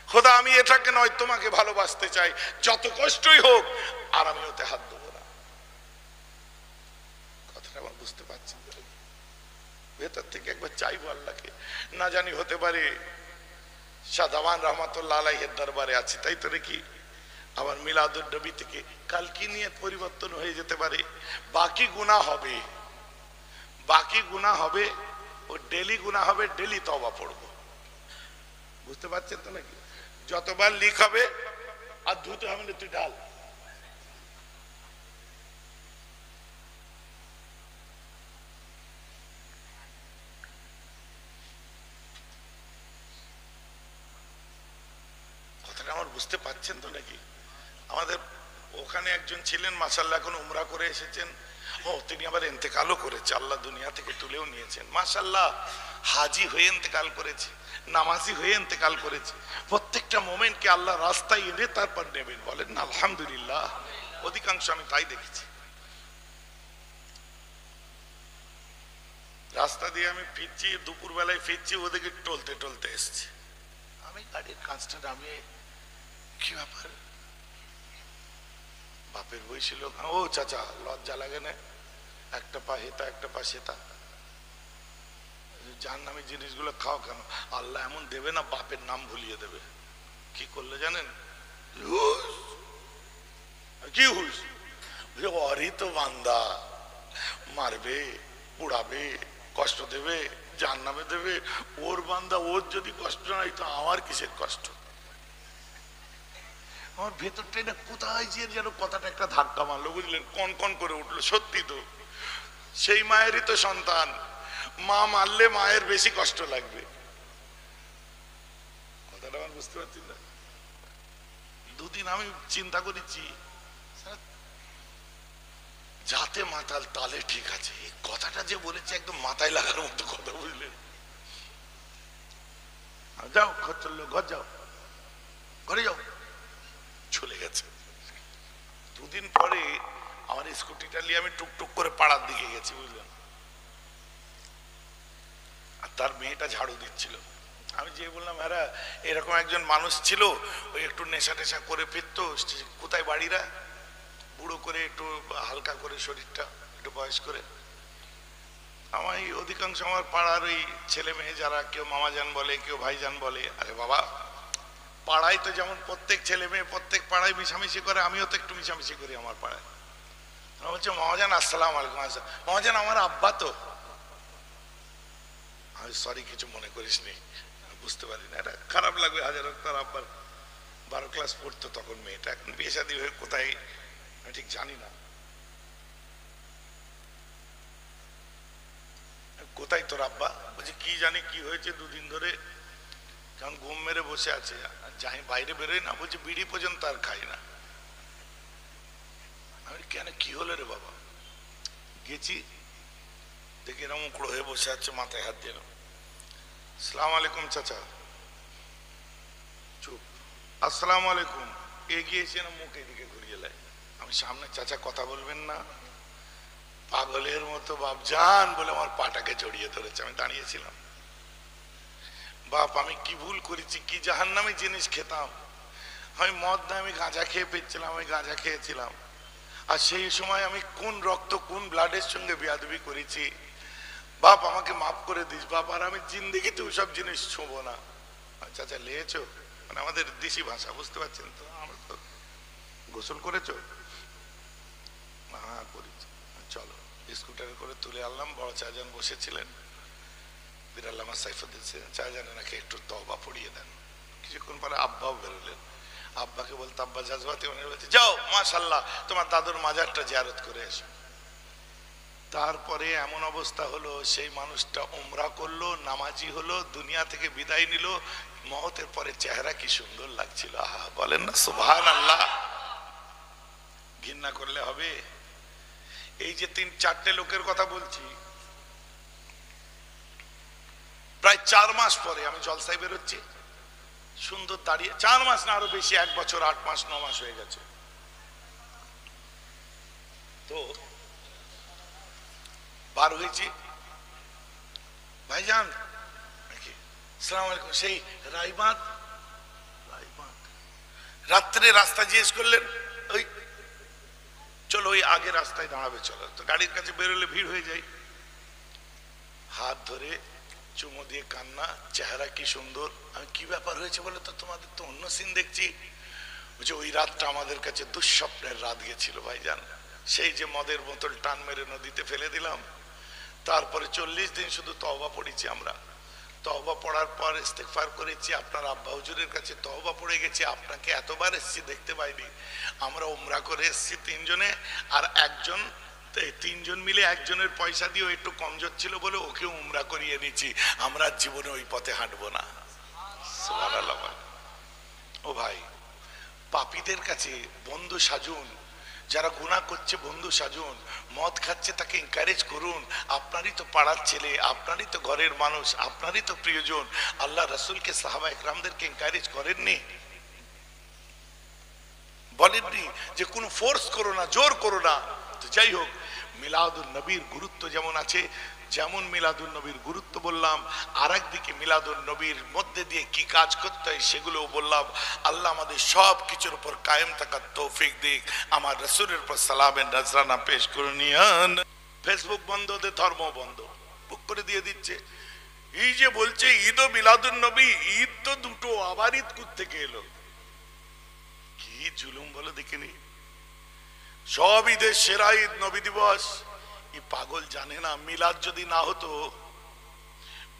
খোদা আমি এটাকে নয়, তোমাকে ভালোবাসতে চাই, যত কষ্টই হোক, আর আমি ওতে হাত দেবো না। কথাটা আমার বুঝতে পারছেন? ভেতর থেকে একবার চাইবো আল্লাহকে। না জানি হতে পারে শাহজামান রহমাতুল্লাহ আলাইহির দরবারে আছি, তাই তো নাকি? আমার মিলাদুন নবী থেকে কালকি নিয়ত পরিবর্তন হয়ে যেতে পারে। বাকি গুনাহ হবে, বাকি গুনাহ হবে, ও ডেলি গুনাহ হবে, ডেলি তওবা পড়বো। বুঝতে পারছেন তো নাকি? যতবার লিক হবে আর ধুতে হবে না, তুই ঢাল। বুঝতে পারছেন তো নাকি? আমাদের ওখানে একজন ছিলেন মাশাআল্লাহ, এখন উমরা করে এসেছেন। ও তিনি আবার ইন্তেকালও করেছে, আল্লাহ দুনিয়া থেকে তুলেও নিয়েছেন মাশাআল্লাহ। হাজি হয়ে ইন্তেকাল করেছে, নামাজি হয়ে ইন্তেকাল করেছে। প্রত্যেকটা মোমেন্টকে আল্লাহ রাস্তায় এনে তারপর নেবেন, বলেন না আলহামদুলিল্লাহ। অধিকাংশ আমি তাই দেখেছি। রাস্তা দিয়ে আমি ফিরছি, দুপুর বেলায় ফিরছি, ওদিকে টলতে টলতে এসছে। আমি গাড়ির কাঁচটা নামিয়ে, কি ব্যাপার? বাপের বই ছিল। ও চাচা, লজ্জা লাগে না? একটা পা হেতা একটা পা সেতা, যার নামে জিনিসগুলো খাও কেন? আল্লাহ এমন দেবে না, বাপের নাম ভুলিয়ে দেবে। কি করলে জানেন? কি হুস? অরি তো বান্দা, মারবে, পুড়াবে, কষ্ট দেবে, যার নামে দেবে। ওর বান্দা, ওর যদি কষ্ট নাই তো আমার কিসের কষ্ট? আমার ভেতরটা এটা কোথায় যে যেন কথাটা একটা ধাক্কা মারলো, বুঝলেন? কন কন করে উঠলো। সত্যি তো, সেই মায়েরই তো সন্তান। মা মারলে মায়ের বেশি কষ্ট লাগবে। কথাটা আমার বুঝতে পারছি না। দুদিন আমি চিন্তা করেছি, যাতে মাতাল তালে ঠিক আছে। এই কথাটা যে বলেছে একদম মাথায় লাগার মতো কথা, বুঝলেন? যাও ঘর চললো, ঘর যাও, ঘরে যাও, চলে গেছে। দুদিন পরে আমার স্কুটিটা নিয়ে আমি টুকটুক করে পাড়ার দিকে গেছি, বুঝলেন? আর তার মেয়েটা ঝাড়ু দিচ্ছিল। আমি যে বললাম, হ্যাঁ এরকম একজন মানুষ ছিল, ওই একটু নেশা টেশা করে ফিরতো। কোথায় বাড়িরা? বুড়ো করে, একটু হালকা করে শরীরটা, একটু বয়স করে। আমার অধিকাংশ আমার পাড়ার ওই ছেলে মেয়ে যারা, কেউ মামাজান বলে, কেউ ভাইজান বলে। আরে বাবা, পাড়ায় তো যেমন প্রত্যেক ছেলে মেয়ে প্রত্যেক পাড়ায় মিশামিশি করে, আমিও তো একটু মিশামিশি করি আমার পাড়ায়। বলছে, মামাজান আসসালামু আলাইকুম। মামাজান আমার আব্বা তো। আমি সরি, কিছু মনে করিস নি, বুঝতে পারি না। এটা খারাপ লাগবে হাজার হোক। তার আব্বার 12 ক্লাস পড়তো তখন মেয়েটা, এখন বিয়ে শাদী হয়ে কোথায় আমি ঠিক জানি না। কোথায় তোর আব্বা? বলছে, কি জানি কি হয়েছে, দুদিন ধরে কারণ ঘুম মেরে বসে আছে, যাই বাইরে বেরোয় না। বলছে, বিড়ি পর্যন্ত আর খাই না। আমি কেন, কি হলো রে বাবা? গেছি, দেখি এরকম উঁকড়ো হয়ে বসে আছে, মাথায় হাত দিয়ে। আসসালামু আলাইকুম চাচা। চুপ। আসসালামু আলাইকুম। এগিয়েছে না, মুখ এদিকে ঘুরিয়ে লাই। আমি সামনে, চাচা কথা বলবেন না? পাগলের মতো বাপজান বলে আমার পাটাকে জড়িয়ে ধরেছে। আমি দাঁড়িয়েছিলাম। বাপ, আমি কি ভুল করেছি? কি জাহান্নামী জিনিস খেতাম আমি? মদ না, আমি গাঁজা খেয়ে পেয়েছিলাম, আমি গাঁজা খেয়েছিলাম। আর সেই সময় আমি কোন রক্ত, কোন ব্লাডের সঙ্গে বেয়াদবি করেছি। বাপ, আমাকে মাফ করে দিস বাপ, আর আমি জিন্দেগিতে ওইসব জিনিস ছোঁবো না। চাচা লেয়েছো? মানে আমাদের দেশি ভাষা, বুঝতে পারছেন তো? আমরা তো গোসল করেছো? হ্যাঁ করেছি। চলো, স্কুটারে করে তুলে আনলাম। বড় চাচান বসেছিলেন, বিরাল্লামা সাইফুদ্দিন চাচান, নাকি একটু তওবা পড়িয়ে দেন। কিছুক্ষণ পরে আব্বাও বেরোলেন। আব্বাকে বলতে, আব্বা জাজবাতি মনে বলছে, যাও মাশাআল্লাহ তোমার দাদুর মাজারটা জিয়ারত করে এসো। তারপরে এমন অবস্থা হলো, সেই মানুষটা উমরা করলো, নামাজি হলো, দুনিয়া থেকে বিদায় নিল। মওতের পরে চেহারা কি সুন্দর লাগছিল! আহা, বলেন না সুবহানাল্লাহ। ঘৃণা করলে হবে? এই যে 3-4টে লোকের কথা বলছি, প্রায় 4 মাস পরে আমি জলসায় বেরোচ্ছি, সুন্দর দাঁড়িয়ে, 4 মাস না আরো বেশি, 1 বছর 8 মাস 9 মাস হয়ে গেছে। তো বার হয়েছি, ভাইজান আসসালামু আলাইকুম। সেই রাইবাঁধ, রাত্রে রাস্তা জিজ্ঞেস করলেন, ওই চলো ওই আগে রাস্তায় দাঁড়াবে, চলো। তো গাড়ির কাছে বেরোলে ভিড় হয়ে যায়। হাত ধরে চুমো দিয়ে কান্না, চেহারা কি সুন্দর। আমি, কি ব্যাপার হয়েছে বলে? তো তোমাদের তো অন্য সিন দেখছি। বলছে, ওই রাতটা আমাদের কাছে দুঃস্বপ্নের রাত গেছিল ভাইজান। সেই যে মদের বোতল টান মেরে নদীতে ফেলে দিলাম, তারপরে 40 দিন শুধু তওবা পড়েছি আমরা। তওবা পড়ার পর ইস্তেগফার করেছি, আপনার আব্বা হুজুরের কাছে তওবা পড়ে গেছি। আপনাকে এতবার এসেছি, দেখতে পাইনি। আমরা উমরা করে এসেছি 3 জনে, আর একজন, 3 জন মিলে একজনের পয়সা দিয়ে একটু কমজোর ছিল বলে ওকে উমরা করিয়ে নিয়েছি। আমরা জীবনে ওই পথে হাঁটবো না। সুবহানাল্লাহ। ও ভাই, পাপীদের কাছে বন্ধু সাজুন, যারা গুনাহ করছে বন্ধু সাজুন, মদ খাচ্ছে তাকে এনকারেজ করুন। আপনারই তো পাড়ার ছেলে, আপনারই তো ঘরের মানুষ, আপনারই তো প্রিয়জন। আল্লাহ রাসূলকে সাহাবা একরামদেরকে এনকারেজ করেননি? বলেননি যে কোনো ফোর্স করো না, জোর করো না। তো যাই হোক, মিলাদুন নবীর গুরুত্ব যেমন আছে, যেমন মিলাদুন নবীর গুরুত্ব বললাম, আর একদিকে মিলাদুন নবীর মধ্যে দিয়ে কি কাজ করতে হয় সেগুলোও বললাম। আল্লাহ আমাদের সব কিছুর উপর কায়েম থাকার তৌফিক দিক। আমার রাসূলের উপর সালামের নজরানা পেশ করুন। ফেসবুক বন্ধ, ওদের ধর্ম বন্ধ, বুক করে দিয়ে দিচ্ছে। এই যে বলছে ঈদ ও মিলাদুন নবী, ঈদ তো দুটো, আবার ঈদ কোত্থেকে এলো? কি জুলুম বলো দেখিনি। সব ঈদের সেরা ঈদ নবী দিবস। এই পাগল জানে না মিলাদ যদি না হতো,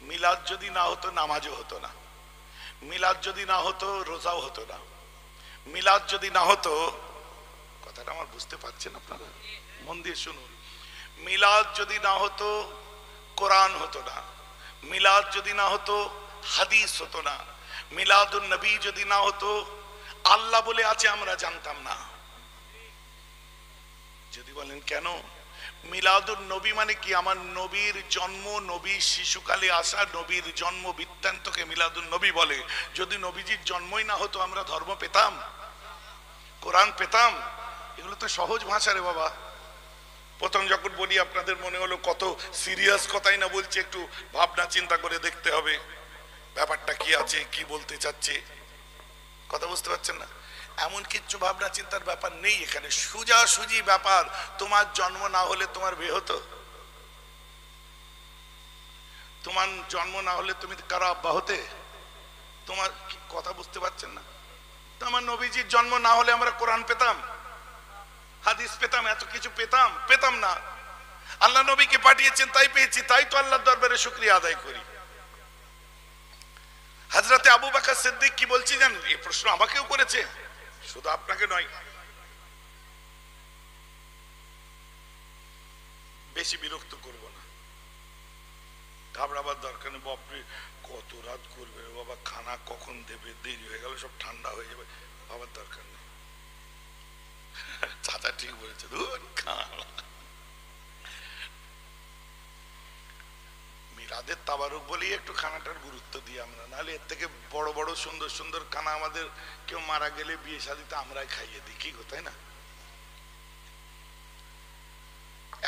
মিলাদ যদি না হতো নামাজও হতো না, মিলাদ যদি না হতো রোজাও হতো না, মিলাদ যদি না হতো, কথাটা আমার বুঝতে পারছেন আপনারা? মন দিয়ে শুনুন। মিলাদ যদি না হতো কোরআন হতো না, মিলাদ যদি না হতো হাদিস হতো না, মিলাদুন নবী যদি না হতো আল্লাহ বলে আছে আমরা জানতাম না। যদি বলেন কেন? মিলাদুন নবী মানে কি? আমার নবীর জন্ম, নবীর শিশুকালে আসা, নবীর জন্ম বৃত্তান্তকে মিলাদুন নবী বলে। যদি নবীজির জন্মই না হতো আমরা ধর্ম পেতাম, কোরআন পেতাম? এগুলো তো সহজ ভাষা রে বাবা। প্রথম যখন বলি আপনাদের মনে হলো কত সিরিয়াস কথাই না বলছি, একটু ভাবনা চিন্তা করে দেখতে হবে ব্যাপারটা কি আছে, কি বলতে চাচ্ছে। কথা বুঝতে পারছেন না? এমন কিছু ভাবনা চিন্তার ব্যাপার নেই এখানে, সোজাসুজি ব্যাপার। তোমার জন্ম না হলে তোমার বিয়ে হতো? তোমার জন্ম না হলে তুমি কারো আব্বা হতে? তোমার কথা বুঝতে পারছেন না? তোমার নবীজির জন্ম না হলে আমরা কোরআন পেতাম, হাদিস পেতাম, এত কিছু পেতাম? পেতাম না। আল্লাহ নবীকে পাঠিয়েছেন তাই পেয়েছি, তাই তো আল্লাহর দরবারে শুকরিয়া আদায় করি। হযরতে আবু বকর সিদ্দিক কি বলছি জানেন? এই প্রশ্ন আমাকেও করেছে, শুধু আপনাকে নয়। বেশি বিরক্ত করব না, ঘাবড়াবার দরকার নেই। বাপরে কত রাত করবে বাবা, খানা কখন দেবে, দেরি হয়ে গেল সব ঠান্ডা হয়ে যাবে, ভাবার দরকার নেই। চাচা ঠিক বলেছে। মিলাদের তাবারুক বলেই একটু খানাটার গুরুত্ব দিই আমরা, নাহলে এর থেকে বড় বড় সুন্দর সুন্দর খানা আমাদের কেউ মারা গেলে বিয়ে শাদীতে আমরাই খাইয়ে দিই, কি তাই না?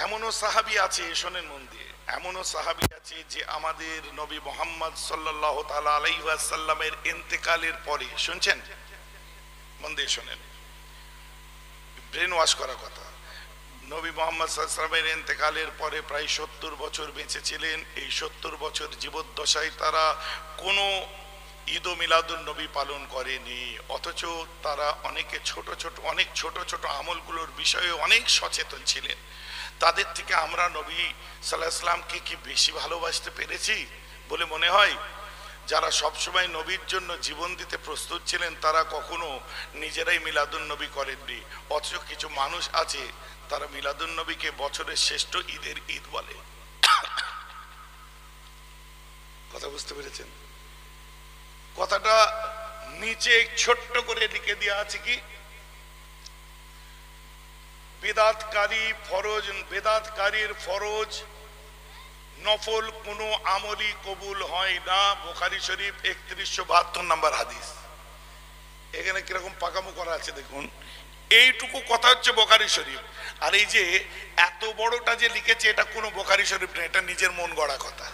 এমনও সাহাবী আছে, শোনেন মন দিয়ে, এমনও সাহাবী আছে যে আমাদের নবী মুহাম্মদ সাল্লাল্লাহু তাআলা আলাইহি ওয়াসাল্লামের ইন্তেকালের পরে, শুনছেন মন দিয়ে শোনেন, ব্রেন ওয়াশ করা কথা, নবী মুহাম্মদ সাল্লাল্লাহু আলাইহি ওয়াসাল্লামের ইন্তেকালের পরে প্রায় 70 বছর বেঁচে ছিলেন। এই 70 বছর জীবদ্দশায় তারা কোনো ঈদ ও মিলাদুন নবী পালন করেনি, অথচ তারা অনেক ছোট ছোট আমলগুলোর বিষয়ে অনেক সচেতন ছিলেন। তাদের থেকে আমরা নবী সাল্লাল্লাহু আলাইহি ওয়াসাল্লামকে কি বেশি ভালোবাসতে পেরেছি বলে মনে হয়? যারা সবসময় নবীর জন্য জীবন দিতে প্রস্তুত ছিলেন তারা কখনো নিজেরাই মিলাদুন নবী করেননি, অথচ কিছু মানুষ আছে তারা মিলাদুন নবীকে বছরের শ্রেষ্ঠ ঈদের ঈদ বলে। কথা বুঝতে পেরেছেন? কথাটা নিচে ছোট্ট করে লিখে দেওয়া আছে কি, বেদাতকারীর ফরজ নফল কোনো আমলই কবুল হয় না। বুখারী শরীফ 3172 নম্বর হাদিস। এখানে কিরকম পাকামো করা আছে দেখুন। এইটুকু কথা হচ্ছে বুখারী শরীফ, আর এই যে এত বড়টা যে লিখেছে এটা কোনো বুখারী শরীফ না, এটা নিজের মন গড়া কথা।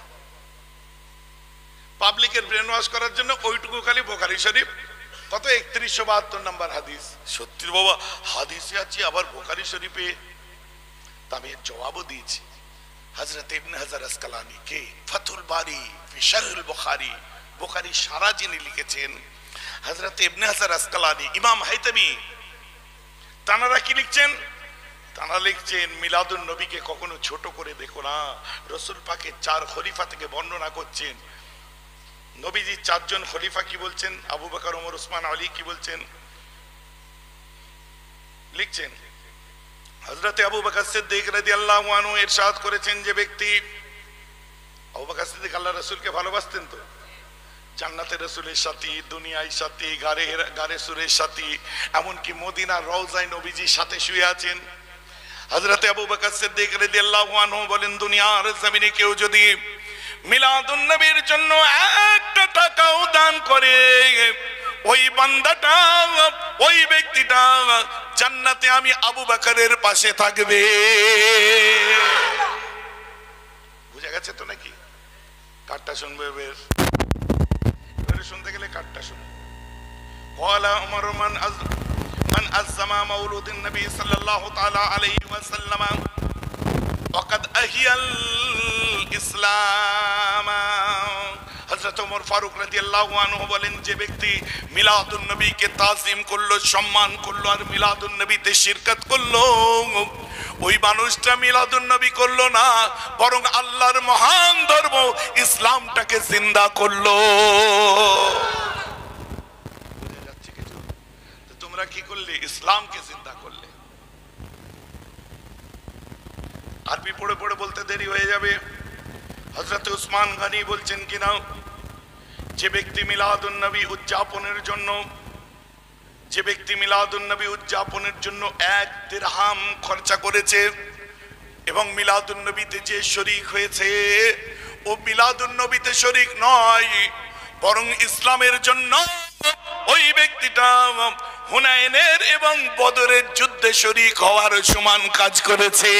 পাবলিকের ব্রেন ওয়াশ করার জন্য ওইটুকু খালি বুখারী শরীফ, কত 3172 নম্বর হাদিস। সত্যি বাবা, হাদিসে আছে আবার বুখারী শরীফে। তা আমি জবাবও দিয়েছি। হযরত ইবনে হাজার আসকালানী কে ফাতুল বারি ফি শারহুল বুখারী, বুখারী সারা যিনি লিখেছেন হযরত ইবনে হাজার আসকালানী, ইমাম হাইতামি, তানারা কি লিখছেন? তারা লিখছেন মিলাদুন নবীকে কখনো ছোট করে দেখো না। রাসূল পাকের 4 খলিফা থেকে বর্ণনা করছেন। নবীজি 4 জন খলিফা কি বলছেন, আবু বকর, ওমর, ওসমান, আলী কি বলছেন লিখছেন। হযরত আবু বকর সিদ্দিক রাদিয়াল্লাহু আনহু ইরশাদ করেছেন যে ব্যক্তি, আবু বকর সিদ্দিক আল্লাহর রাসূলকে ভালোবাসতেন তো, জান্নাতের রাসূলের সাথী, দুনিয়ায় সাথী, গারে সুরের সাথী, এমনকি মদিনার রওজায় নবীজির সাথে শুয়ে আছেন। হযরতে আবু বকর সিদ্দিক রাদিয়াল্লাহু আনহু বলেন, দুনিয়ার জমিনে কেউ যদি মিলাদুন নবীর জন্য একটা টাকাও দান করে, ওই বান্দাটা, ওই ব্যক্তিটা জান্নাতে আমি আবু বকরের পাশে থাকবে। বুঝা গেছে তো নাকি? কারটা শুনবে বের শুনতে গেলে কারটা শুনবে। قال عمر من عظم مولود النبي صلى الله تعالى عليه وسلم وقد أحيا الإسلام। হযরত ওমর ফারুক রাদিয়াল্লাহু আনহু বলেন, যে ব্যক্তি মিলাদুন নবীকে তাজিম করলো, সম্মান করলো, আর মিলাদুন নবীতে শিরকত করলো, ওই মানুষটা মিলাদুন নবী করলো না, বরং আল্লাহর মহান ধর্ম ইসলামটাকে জিন্দা করলো। বুঝা যাচ্ছে কিছু? তো তোমরা কি করলে? ইসলামকে জিন্দা করলে। আরবি পড়ে পড়ে বলতে দেরি হয়ে যাবে। হযরত উসমান গনি বলছেন কিনা, যে ব্যক্তি মিলাদুন নবী উদযাপনের জন্য, যে ব্যক্তি মিলাদুন নবী উদযাপনের জন্য 1 দিরহাম খরচা করেছে এবং মিলাদুন নবীতে যে শরীক হয়েছে, ও মিলাদুন নবীতে শরীক নয়, বরং ইসলামের জন্য ওই ব্যক্তিটা হুনাইনের এবং বদরের যুদ্ধে শরীক হওয়ার সমান কাজ করেছে।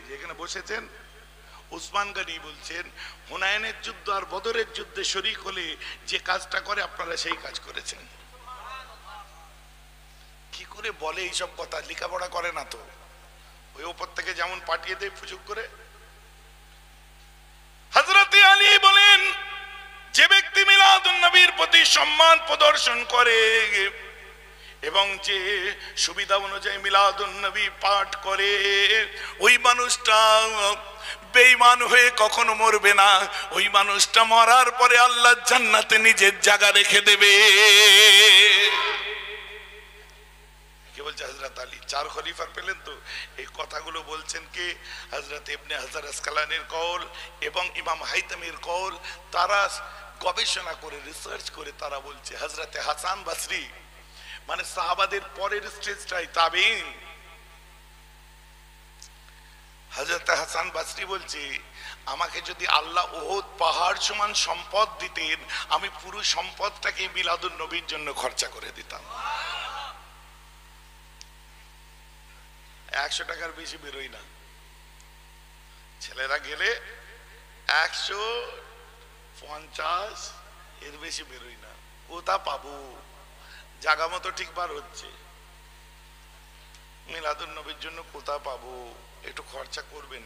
যেখানে বসেছেন উসমান গনি বলছেন, হুনাইনের যুদ্ধ আর বদরের যুদ্ধে শরীক হলে যে কাজটা করে আপনারা সেই কাজ করেছেন। কি করে বলে এইসব কথা? লেখাপড়া করে না তো, ওই উপর থেকে যেমন পাঠিয়ে দেয় ফুচুক করে। হযরত আলী বলেন, যে ব্যক্তি মিলাদুন নবীর প্রতি সম্মান প্রদর্শন করে এবং যে সুবিধা অনুযায়ী মিলাদুন নবী পাঠ করে, ওই মানুষটা বেঈমান হয়ে কখনো মরবে না। ওই মানুষটা মরার পরে আল্লাহ জান্নাতে নিজের জায়গা রেখে দেবে। কি বলছে হযরত আলী? 4 খলিফার পেলেন তো। এই কথাগুলো বলছেন কি? হযরত ইবনে হাজার আসকালানির কওল এবং ইমাম হাইতামির কওল। তারা গবেষণা করে, রিসার্চ করে তারা বলছে, হযরত হাসান বসরি মানে সাহাবাদের পরের স্টেজটাই তাবেঈন। হযরত হাসান বসরি বলছে, আমাকে যদি আল্লাহ উহুদ পাহাড় সমান সম্পদ দিতেন, আমি পুরো সম্পদটাকে মিলাদুন নবীর জন্য খরচা করে দিতাম। 100 টাকার বেশি বেরোই না। ছেলেরা গেলে 150 এর বেশি বেরোই না। কোথা পাবো? জায়গা মতো ঠিক বার হচ্ছে, মিলাদুন নবীর জন্য কোথা পাবো? একটু খরচা করবেন।